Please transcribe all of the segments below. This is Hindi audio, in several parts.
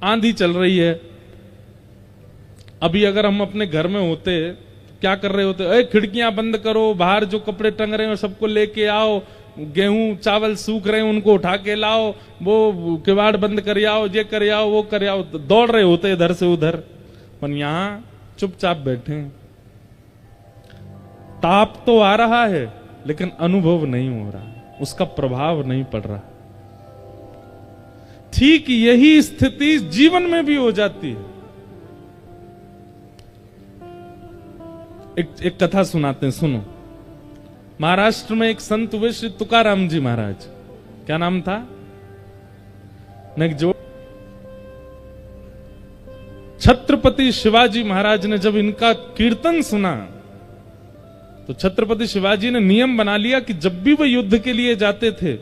आंधी चल रही है। अभी अगर हम अपने घर में होते, क्या कर रहे होते, अरे खिड़कियां बंद करो, बाहर जो कपड़े टंग रहे हैं सबको लेके आओ, गेहूं चावल सूख रहे हैं उनको उठा के लाओ, वो किवाड़ बंद कर आओ, ये कर आओ, वो कर आओ, दौड़ रहे होते इधर से उधर। पर यहां चुपचाप बैठे हैं। ताप तो आ रहा है लेकिन अनुभव नहीं हो रहा, उसका प्रभाव नहीं पड़ रहा। ठीक यही स्थिति जीवन में भी हो जाती है। एक कथा सुनाते हैं, सुनो। महाराष्ट्र में एक संत हुए श्री तुकाराम जी महाराज। क्या नाम था? जो छत्रपति शिवाजी महाराज ने जब इनका कीर्तन सुना तो छत्रपति शिवाजी ने नियम बना लिया कि जब भी वो युद्ध के लिए जाते थे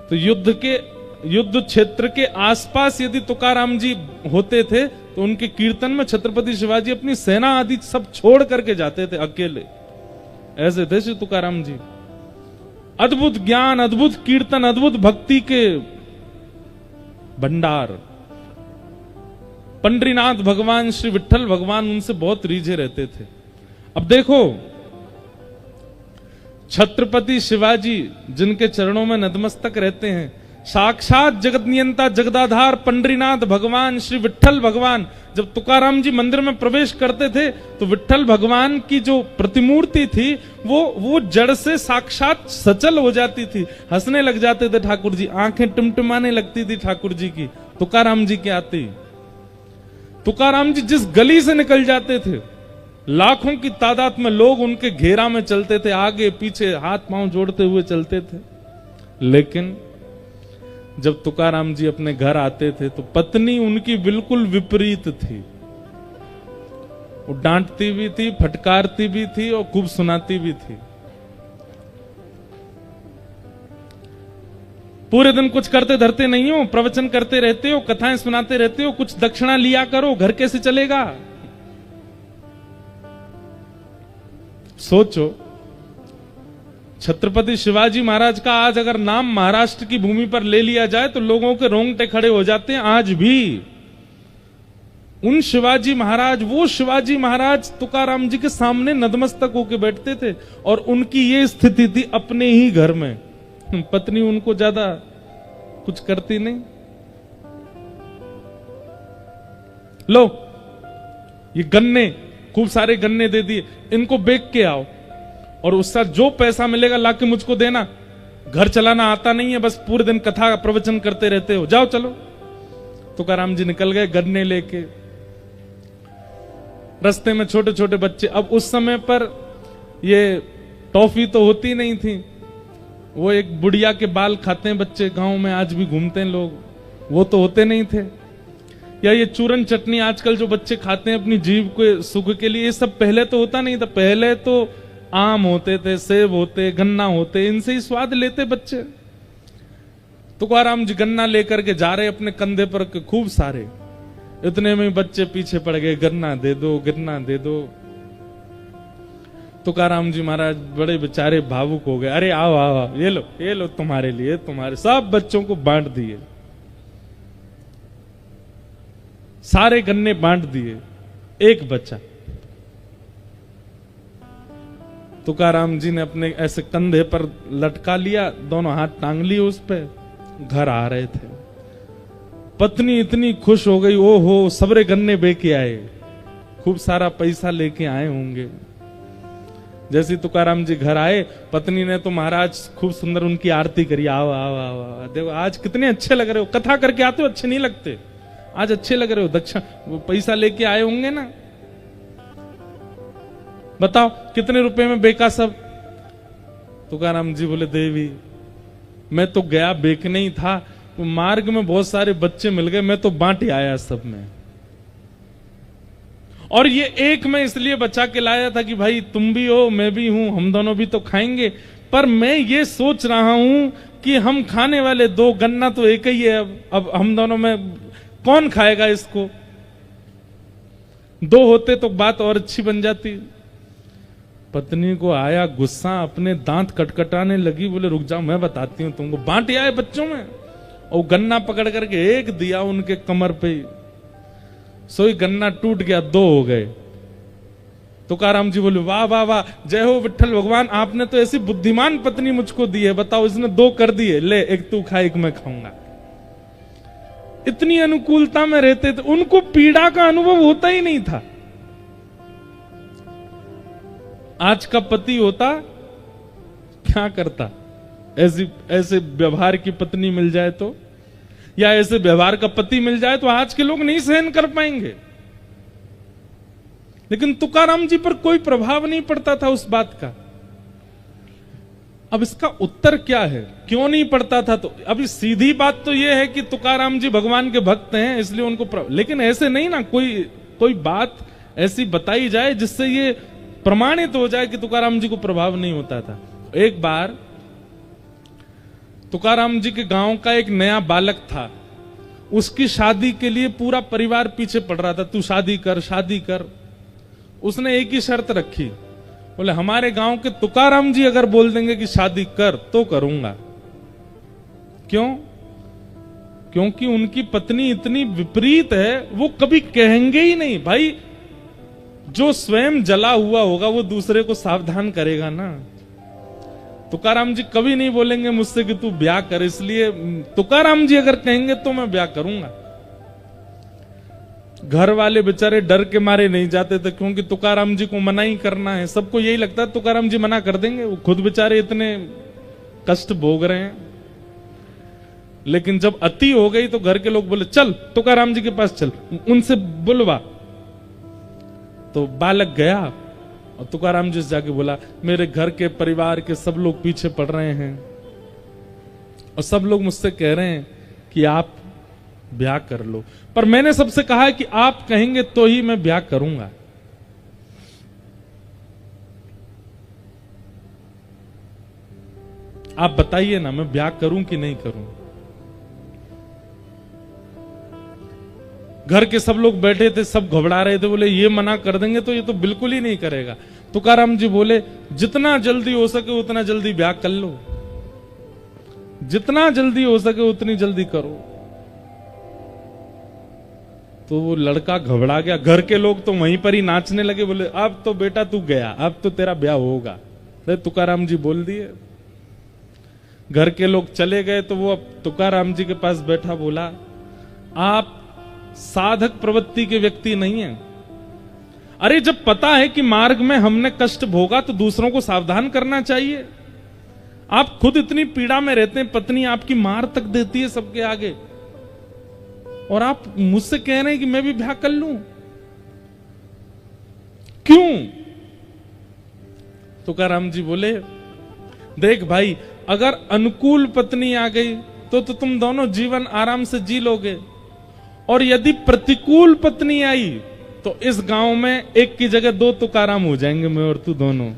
तो युद्ध क्षेत्र के आसपास यदि तुकाराम जी होते थे तो उनके कीर्तन में छत्रपति शिवाजी अपनी सेना आदि सब छोड़ करके जाते थे अकेले। ऐसे थे श्री तुकाराम जी। अद्भुत ज्ञान, अद्भुत कीर्तन, अद्भुत भक्ति के भंडार। पंडरीनाथ भगवान, श्री विठ्ठल भगवान उनसे बहुत रीझे रहते थे। अब देखो, छत्रपति शिवाजी जिनके चरणों में नतमस्तक रहते हैं, साक्षात जगत नियंता जगदाधार पंडरीनाथ भगवान श्री विठ्ठल भगवान जब तुकाराम जी मंदिर में प्रवेश करते थे तो विठ्ठल भगवान की जो प्रतिमूर्ति थी वो जड़ से साक्षात सचल हो जाती थी। हंसने लग जाते थे ठाकुर जी, आंखें टिमटिमाने लगती थी ठाकुर जी की तुकाराम जी के आते ही। तुकाराम जी जिस गली से निकल जाते थे लाखों की तादाद में लोग उनके घेरा में चलते थे, आगे पीछे हाथ पांव जोड़ते हुए चलते थे। लेकिन जब तुकाराम जी अपने घर आते थे तो पत्नी उनकी बिल्कुल विपरीत थी। वो डांटती भी थी, फटकारती भी थी और खूब सुनाती भी थी। पूरे दिन कुछ करते धरते नहीं हो, प्रवचन करते रहते हो, कथाएं सुनाते रहते हो, कुछ दक्षिणा लिया करो, घर कैसे चलेगा? सोचो, छत्रपति शिवाजी महाराज का आज अगर नाम महाराष्ट्र की भूमि पर ले लिया जाए तो लोगों के रोंगटे खड़े हो जाते हैं। आज भी उन शिवाजी महाराज, वो शिवाजी महाराज तुकाराम जी के सामने नतमस्तक होकर बैठते थे और उनकी ये स्थिति थी अपने ही घर में। पत्नी उनको ज्यादा कुछ करती नहीं। लो ये गन्ने, खूब सारे गन्ने दे दिए, इनको बेच के आओ और उसका जो पैसा मिलेगा लाके मुझको देना। घर चलाना आता नहीं है, बस पूरे दिन कथा प्रवचन करते रहते हो, जाओ चलो। तुकाराम जी निकल गए गन्ने लेके। रास्ते में छोटे छोटे बच्चे, अब उस समय पर ये टॉफी तो होती नहीं थी, वो एक बुढ़िया के बाल खाते हैं बच्चे, गांव में आज भी घूमते हैं लोग, वो तो होते नहीं थे। या ये चूरन चटनी आजकल जो बच्चे खाते हैं अपनी जीभ के सुख के लिए, ये सब पहले तो होता नहीं था। पहले तो आम होते थे, सेब होते, गन्ना होते, इनसे ही स्वाद लेते बच्चे। तुकाराम जी गन्ना लेकर के जा रहे अपने कंधे पर खूब सारे, इतने में बच्चे पीछे पड़ गए, गन्ना दे दो, गन्ना दे दो। तुकाराम जी महाराज बड़े बेचारे भावुक हो गए। अरे आओ आओ आओ, ये लो तुम्हारे लिए, तुम्हारे। सब बच्चों को बांट दिए, सारे गन्ने बांट दिए, एक बच्चा। तुकाराम जी ने अपने ऐसे कंधे पर लटका लिया, दोनों हाथ टांग लिए उस पे, घर आ रहे थे। पत्नी इतनी खुश हो गई, ओहो सबरे गन्ने बेके आए, खूब सारा पैसा लेके आए होंगे। जैसे तुकाराम जी घर आए, पत्नी ने तो महाराज खूब सुंदर उनकी आरती करी। आओ आओ आओ आओ, देखो आज कितने अच्छे लग रहे हो, कथा करके आते हो अच्छे नहीं लगते, आज अच्छे लग रहे हो, दक्षिण पैसा लेके आए होंगे ना, बताओ कितने रुपए में बेका सब? तुकाराम जी बोले, देवी मैं तो गया बेचने ही था, तो मार्ग में बहुत सारे बच्चे मिल गए, मैं तो बांट आया सब में, और ये एक मैं इसलिए बचा के लाया था कि भाई तुम भी हो मैं भी हूं, हम दोनों भी तो खाएंगे। पर मैं ये सोच रहा हूं कि हम खाने वाले दो, गन्ना तो एक ही है, अब हम दोनों में कौन खाएगा इसको? दो होते तो बात और अच्छी बन जाती। पत्नी को आया गुस्सा, अपने दांत कटकटाने लगी, बोले रुक जाओ मैं बताती हूँ तुमको। बांट आए बच्चों में, और गन्ना पकड़ करके एक दिया उनके कमर पे, सोई गन्ना टूट गया, 2 हो गए। तुकाराम जी बोले वाह वाह वाह, जय हो विठल भगवान, आपने तो ऐसी बुद्धिमान पत्नी मुझको दी है, बताओ इसने 2 कर दिए, ले एक तू खा एक मैं खाऊंगा। इतनी अनुकूलता में रहते थे, उनको पीड़ा का अनुभव होता ही नहीं था। आज का पति होता क्या करता, ऐसे व्यवहार की पत्नी मिल जाए तो, या ऐसे व्यवहार का पति मिल जाए तो आज के लोग नहीं सहन कर पाएंगे। लेकिन तुकाराम जी पर कोई प्रभाव नहीं पड़ता था उस बात का। अब इसका उत्तर क्या है, क्यों नहीं पड़ता था? तो अभी सीधी बात तो यह है कि तुकाराम जी भगवान के भक्त हैं, इसलिए उनको लेकिन ऐसे नहीं ना, कोई बात ऐसी बताई जाए जिससे ये प्रमाणित हो जाए कि तुकाराम जी को प्रभाव नहीं होता था। एक बार तुकाराम जी के गांव का एक नया बालक था, उसकी शादी के लिए पूरा परिवार पीछे पड़ रहा था, तू शादी कर शादी कर। उसने एक ही शर्त रखी, बोले हमारे गांव के तुकाराम जी अगर बोल देंगे कि शादी कर तो करूंगा। क्यों? क्योंकि उनकी पत्नी इतनी विपरीत है, वो कभी कहेंगे ही नहीं। भाई जो स्वयं जला हुआ होगा वो दूसरे को सावधान करेगा ना। तुकाराम जी कभी नहीं बोलेंगे मुझसे कि तू ब्याह कर, इसलिए तुकाराम जी अगर कहेंगे तो मैं ब्याह करूंगा। घर वाले बेचारे डर के मारे नहीं जाते थे, क्योंकि तुकाराम जी को मना ही करना है। सबको यही लगता है तुकाराम जी मना कर देंगे, वो खुद बेचारे इतने कष्ट भोग रहे हैं। लेकिन जब अति हो गई तो घर के लोग बोले चल तुकाराम जी के पास चल, उनसे बुलवा। तो बालक गया और तुकाराम जी से जाके बोला मेरे घर के परिवार के सब लोग पीछे पड़ रहे हैं और सब लोग मुझसे कह रहे हैं कि आप ब्याह कर लो, पर मैंने सबसे कहा है कि आप कहेंगे तो ही मैं ब्याह करूंगा। आप बताइए ना, मैं ब्याह करूं कि नहीं करूं? घर के सब लोग बैठे थे, सब घबरा रहे थे, बोले ये मना कर देंगे तो ये तो बिल्कुल ही नहीं करेगा। तुकाराम जी बोले जितना जल्दी हो सके उतना जल्दी ब्याह कर लो, जितना जल्दी हो सके उतनी जल्दी करो। तो वो लड़का घबरा गया, घर के लोग तो वहीं पर ही नाचने लगे, बोले अब तो बेटा तू गया, अब तो तेरा ब्याह होगा। तो तुकाराम जी बोल दिए। घर के लोग चले गए तो वो अब तुकाराम जी के पास बैठा, बोला आप साधक प्रवृत्ति के व्यक्ति नहीं हैं। अरे जब पता है कि मार्ग में हमने कष्ट भोगा तो दूसरों को सावधान करना चाहिए। आप खुद इतनी पीड़ा में रहते हैं, पत्नी आपकी मार तक देती है सबके आगे, और आप मुझसे कह रहे हैं कि मैं भी ब्याह कर लूं? क्यों? तुकाराम जी बोले देख भाई, अगर अनुकूल पत्नी आ गई तो तुम दोनों जीवन आराम से जी लोगे, और यदि प्रतिकूल पत्नी आई तो इस गांव में एक की जगह 2 तुकाराम हो जाएंगे, मैं और तू दोनों।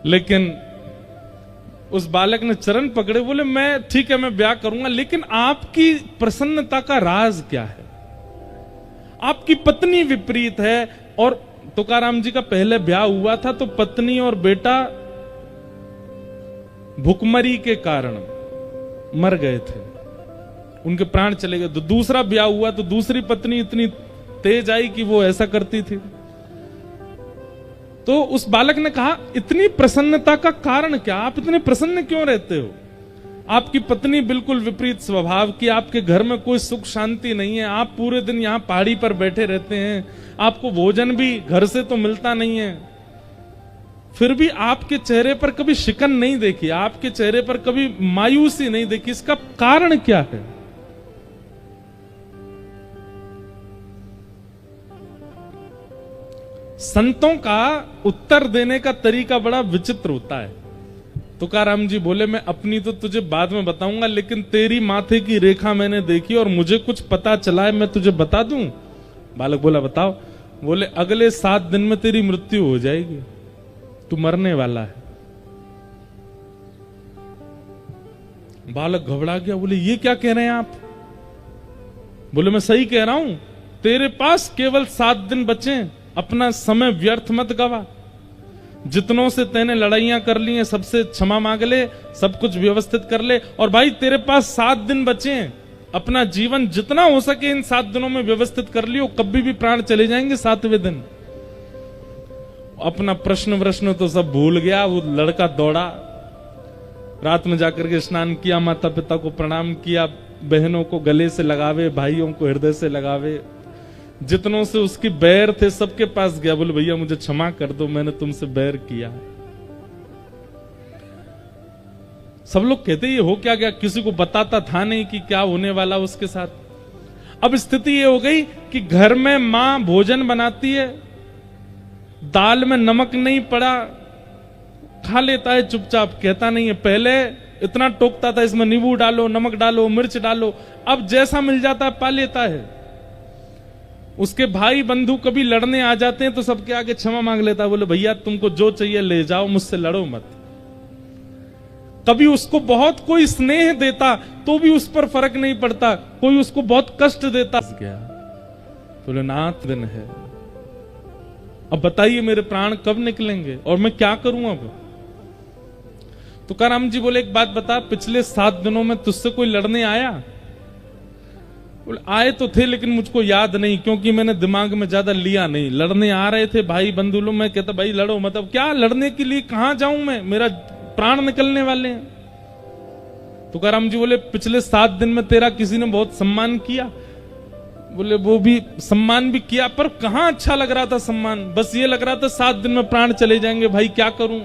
लेकिन उस बालक ने चरण पकड़े, बोले मैं ठीक है मैं ब्याह करूंगा, लेकिन आपकी प्रसन्नता का राज क्या है? आपकी पत्नी विपरीत है। और तुकाराम जी का पहले ब्याह हुआ था तो पत्नी और बेटा भुखमरी के कारण मर गए थे, उनके प्राण चले गए। तो दूसरा ब्याह हुआ तो दूसरी पत्नी इतनी तेज आई कि वो ऐसा करती थी। तो उस बालक ने कहा इतनी प्रसन्नता का कारण क्या, आप इतने प्रसन्न क्यों रहते हो? आपकी पत्नी बिल्कुल विपरीत स्वभाव की, आपके घर में कोई सुख शांति नहीं है, आप पूरे दिन यहां पहाड़ी पर बैठे रहते हैं, आपको भोजन भी घर से तो मिलता नहीं है, फिर भी आपके चेहरे पर कभी शिकन नहीं देखी, आपके चेहरे पर कभी मायूसी नहीं देखी, इसका कारण क्या है? संतों का उत्तर देने का तरीका बड़ा विचित्र होता है। तुकाराम जी बोले मैं अपनी तो तुझे बाद में बताऊंगा, लेकिन तेरी माथे की रेखा मैंने देखी और मुझे कुछ पता चला है, मैं तुझे बता दूं? बालक बोला बताओ। बोले अगले 7 दिन में तेरी मृत्यु हो जाएगी, तू मरने वाला है। बालक घबरा गया, बोले ये क्या कह रहे हैं आप? बोले मैं सही कह रहा हूं, तेरे पास केवल 7 दिन बचे, अपना समय व्यर्थ मत गवा। जितनों से तेने लड़ाइयां कर ली हैं सबसे क्षमा मांग ले, सब कुछ व्यवस्थित कर ले, और भाई तेरे पास 7 दिन बचे हैं, अपना जीवन जितना हो सके इन 7 दिनों में व्यवस्थित कर लियो, कभी भी प्राण चले जाएंगे 7वें दिन। अपना प्रश्न तो सब भूल गया। वो लड़का दौड़ा, रात में जाकर के स्नान किया, माता पिता को प्रणाम किया, बहनों को गले से लगावे, भाइयों को हृदय से लगावे, जितनों से उसकी बैर थे सबके पास गया, बोले भैया मुझे क्षमा कर दो, मैंने तुमसे बैर किया। सब लोग कहते ये हो क्या गया, किसी को बताता था नहीं कि क्या होने वाला उसके साथ। अब स्थिति ये हो गई कि घर में मां भोजन बनाती है, दाल में नमक नहीं पड़ा, खा लेता है चुपचाप, कहता नहीं है। पहले इतना टोकता था, इसमें नींबू डालो, नमक डालो, मिर्च डालो, अब जैसा मिल जाता है पा लेता है। उसके भाई बंधु कभी लड़ने आ जाते हैं तो सबके आगे क्षमा मांग लेता है, बोले भैया तुमको जो चाहिए ले जाओ, मुझसे लड़ो मत। कभी उसको बहुत कोई स्नेह देता तो भी उस पर फर्क नहीं पड़ता, कोई उसको बहुत कष्ट देता गया, बोले नाथ दिन है, अब बताइए मेरे प्राण कब निकलेंगे और मैं क्या करूं अब। तुकाराम जी बोले एक बात बता, पिछले 7 दिनों में तुझसे कोई लड़ने आया? बोले आए तो थे लेकिन मुझको याद नहीं, क्योंकि मैंने दिमाग में ज्यादा लिया नहीं। लड़ने आ रहे थे भाई बंधु लोग, मैं कहता भाई लड़ो, मतलब क्या लड़ने के लिए कहां जाऊं मैं, मेरा प्राण निकलने वाले हैं। तुकाराम जी बोले पिछले 7 दिन में तेरा किसी ने बहुत सम्मान किया? बोले वो भी सम्मान भी किया, पर कहां अच्छा लग रहा था सम्मान, बस ये लग रहा था 7 दिन में प्राण चले जाएंगे, भाई क्या करूं।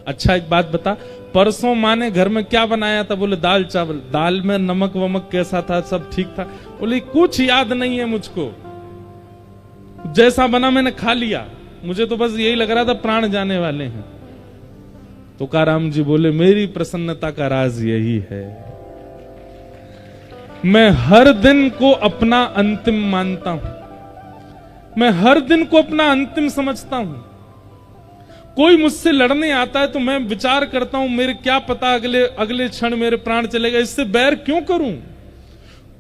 अच्छा एक बात बता, परसों माँ ने घर में क्या बनाया था? बोले दाल चावल। दाल में नमक वमक कैसा था, सब ठीक था? बोले कुछ याद नहीं है मुझको, जैसा बना मैंने खा लिया, मुझे तो बस यही लग रहा था प्राण जाने वाले हैं। तुकाराम जी बोले मेरी प्रसन्नता का राज यही है, मैं हर दिन को अपना अंतिम मानता हूं, मैं हर दिन को अपना अंतिम समझता हूं। कोई मुझसे लड़ने आता है तो मैं विचार करता हूं मेरे क्या पता अगले क्षण मेरे प्राण चलेगा, इससे बैर क्यों करूं।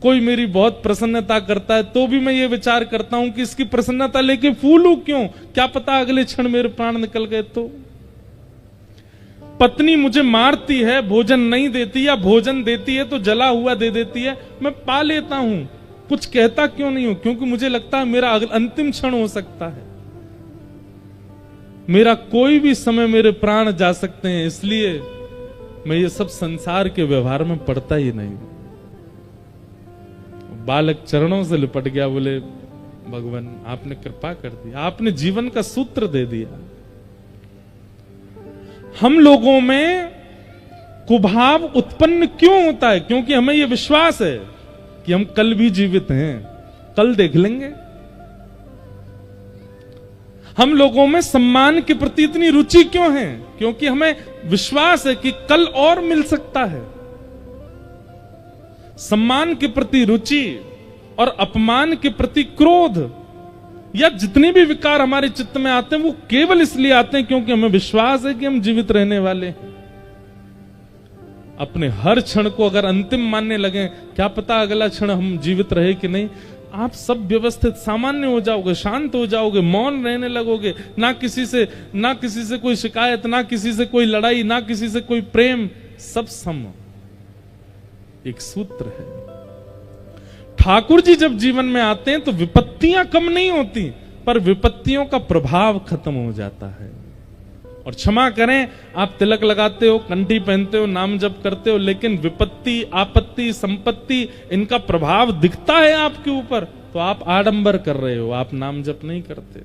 कोई मेरी बहुत प्रसन्नता करता है तो भी मैं ये विचार करता हूं कि इसकी प्रसन्नता लेके फूलूं क्यों, क्या पता अगले क्षण मेरे प्राण निकल गए तो। पत्नी मुझे मारती है, भोजन नहीं देती, या भोजन देती है तो जला हुआ दे देती है, मैं पा लेता हूं, कुछ कहता क्यों नहीं हूं, क्योंकि मुझे लगता है मेरा अंतिम क्षण हो सकता है, मेरा कोई भी समय मेरे प्राण जा सकते हैं, इसलिए मैं ये सब संसार के व्यवहार में पड़ता ही नहीं। बालक चरणों से लिपट गया, बोले भगवान आपने कृपा कर दी, आपने जीवन का सूत्र दे दिया। हम लोगों में कुभाव उत्पन्न क्यों होता है? क्योंकि हमें यह विश्वास है कि हम कल भी जीवित हैं, कल देख लेंगे। हम लोगों में सम्मान के प्रति इतनी रुचि क्यों है? क्योंकि हमें विश्वास है कि कल और मिल सकता है। सम्मान के प्रति रुचि और अपमान के प्रति क्रोध, या जितने भी विकार हमारे चित्त में आते हैं वो केवल इसलिए आते हैं क्योंकि हमें विश्वास है कि हम जीवित रहने वाले हैं। अपने हर क्षण को अगर अंतिम मानने लगे, क्या पता अगला क्षण हम जीवित रहे कि नहीं, आप सब व्यवस्थित सामान्य हो जाओगे, शांत हो जाओगे, मौन रहने लगोगे, ना किसी से कोई शिकायत, ना किसी से कोई लड़ाई, ना किसी से कोई प्रेम, सब सम। एक सूत्र है। ठाकुर जी जब जीवन में आते हैं तो विपत्तियां कम नहीं होती, पर विपत्तियों का प्रभाव खत्म हो जाता है। और क्षमा करें, आप तिलक लगाते हो, कंठी पहनते हो, नाम जप करते हो, लेकिन विपत्ति, आपत्ति, संपत्ति, इनका प्रभाव दिखता है आपके ऊपर, तो आप आडंबर कर रहे हो, आप नाम जप नहीं करते।